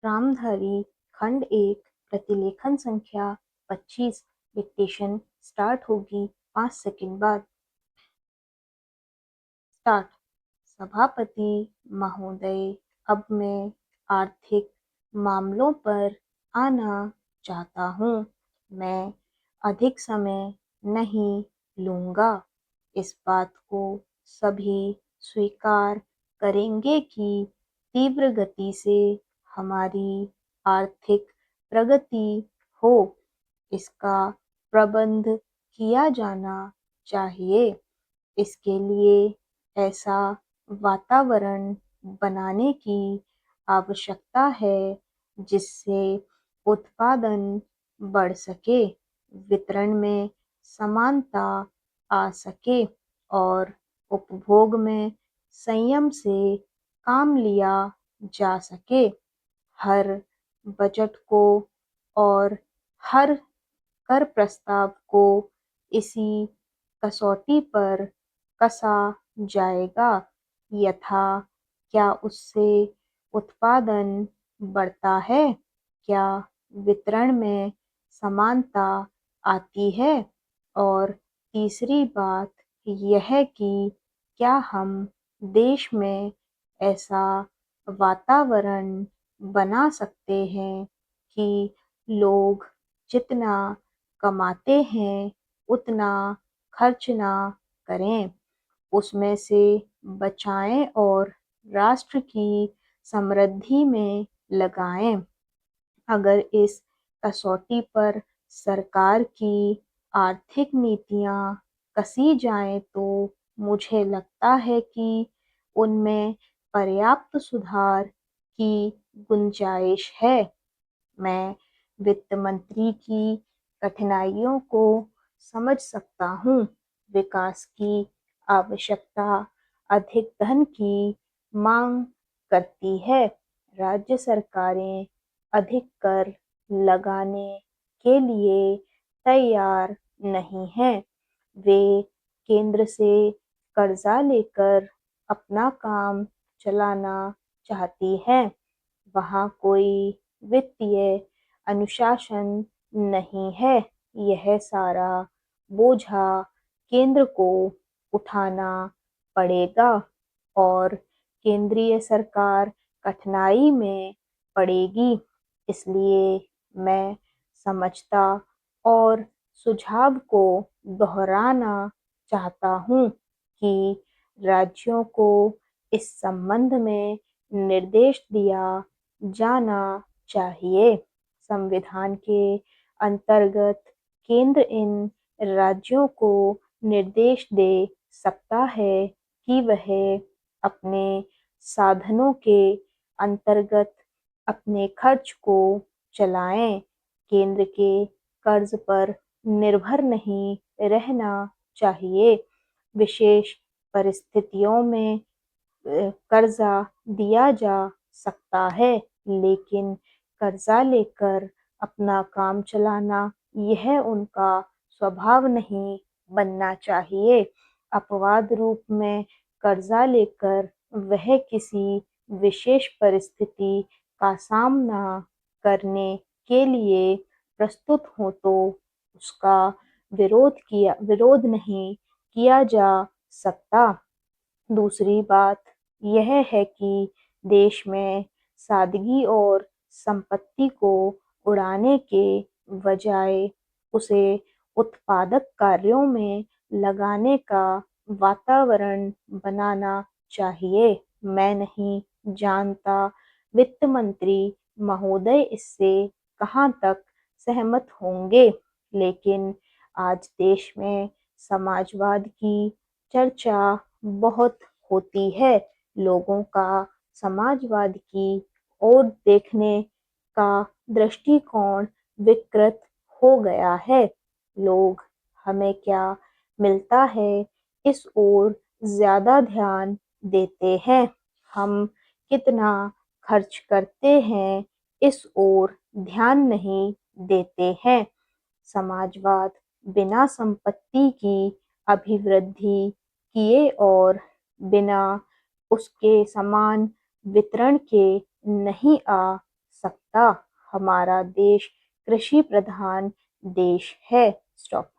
रामधारी खंड 1 प्रतिलेखन संख्या 25 डिक्टेशन स्टार्ट होगी 5 सेकंड बाद। स्टार्ट। सभापति महोदय, अब मैं आर्थिक मामलों पर आना चाहता हूँ। मैं अधिक समय नहीं लूँगा। इस बात को सभी स्वीकार करेंगे कि तीव्र गति से हमारी आर्थिक प्रगति हो, इसका प्रबंध किया जाना चाहिए। इसके लिए ऐसा वातावरण बनाने की आवश्यकता है जिससे उत्पादन बढ़ सके, वितरण में समानता आ सके और उपभोग में संयम से काम लिया जा सके। हर बजट को और हर कर प्रस्ताव को इसी कसौटी पर कसा जाएगा, यथा क्या उससे उत्पादन बढ़ता है, क्या वितरण में समानता आती है, और तीसरी बात यह कि क्या हम देश में ऐसा वातावरण बना सकते हैं कि लोग जितना कमाते हैं उतना खर्च ना करें, उसमें से बचाएं और राष्ट्र की समृद्धि में लगाएं। अगर इस कसौटी पर सरकार की आर्थिक नीतियां कसी जाएं तो मुझे लगता है कि उनमें पर्याप्त सुधार की गुंजाइश है। मैं वित्त मंत्री की कठिनाइयों को समझ सकता हूँ। विकास की आवश्यकता अधिक धन की मांग करती है। राज्य सरकारें अधिक कर लगाने के लिए तैयार नहीं हैं। वे केंद्र से कर्जा लेकर अपना काम चलाना चाहती हैं। वहाँ कोई वित्तीय अनुशासन नहीं है। यह सारा बोझा केंद्र को उठाना पड़ेगा और केंद्रीय सरकार कठिनाई में पड़ेगी। इसलिए मैं समझता और सुझाव को दोहराना चाहता हूँ कि राज्यों को इस संबंध में निर्देश दिया जाना चाहिए। संविधान के अंतर्गत केंद्र इन राज्यों को निर्देश दे सकता है कि वह अपने साधनों के अंतर्गत अपने खर्च को चलाएं, केंद्र के कर्ज पर निर्भर नहीं रहना चाहिए। विशेष परिस्थितियों में कर्जा दिया जा सकता है, लेकिन कर्जा लेकर अपना काम चलाना यह उनका स्वभाव नहीं बनना चाहिए। अपवाद रूप में कर्जा लेकर वह किसी विशेष परिस्थिति का सामना करने के लिए प्रस्तुत हो तो उसका विरोध नहीं किया जा सकता। दूसरी बात यह है कि देश में सादगी और संपत्ति को उड़ाने के बजाय उसे उत्पादक कार्यों में लगाने का वातावरण बनाना चाहिए। मैं नहीं जानता वित्त मंत्री महोदय इससे कहाँ तक सहमत होंगे, लेकिन आज देश में समाजवाद की चर्चा बहुत होती है। लोगों का समाजवाद की ओर देखने का दृष्टिकोण विकृत हो गया है। लोग हमें क्या मिलता है इस ओर ज्यादा ध्यान देते हैं, हम कितना खर्च करते हैं इस ओर ध्यान नहीं देते हैं। समाजवाद बिना संपत्ति की अभिवृद्धि किए और बिना उसके समान वितरण के नहीं आ सकता। हमारा देश कृषि प्रधान देश है। स्टॉप।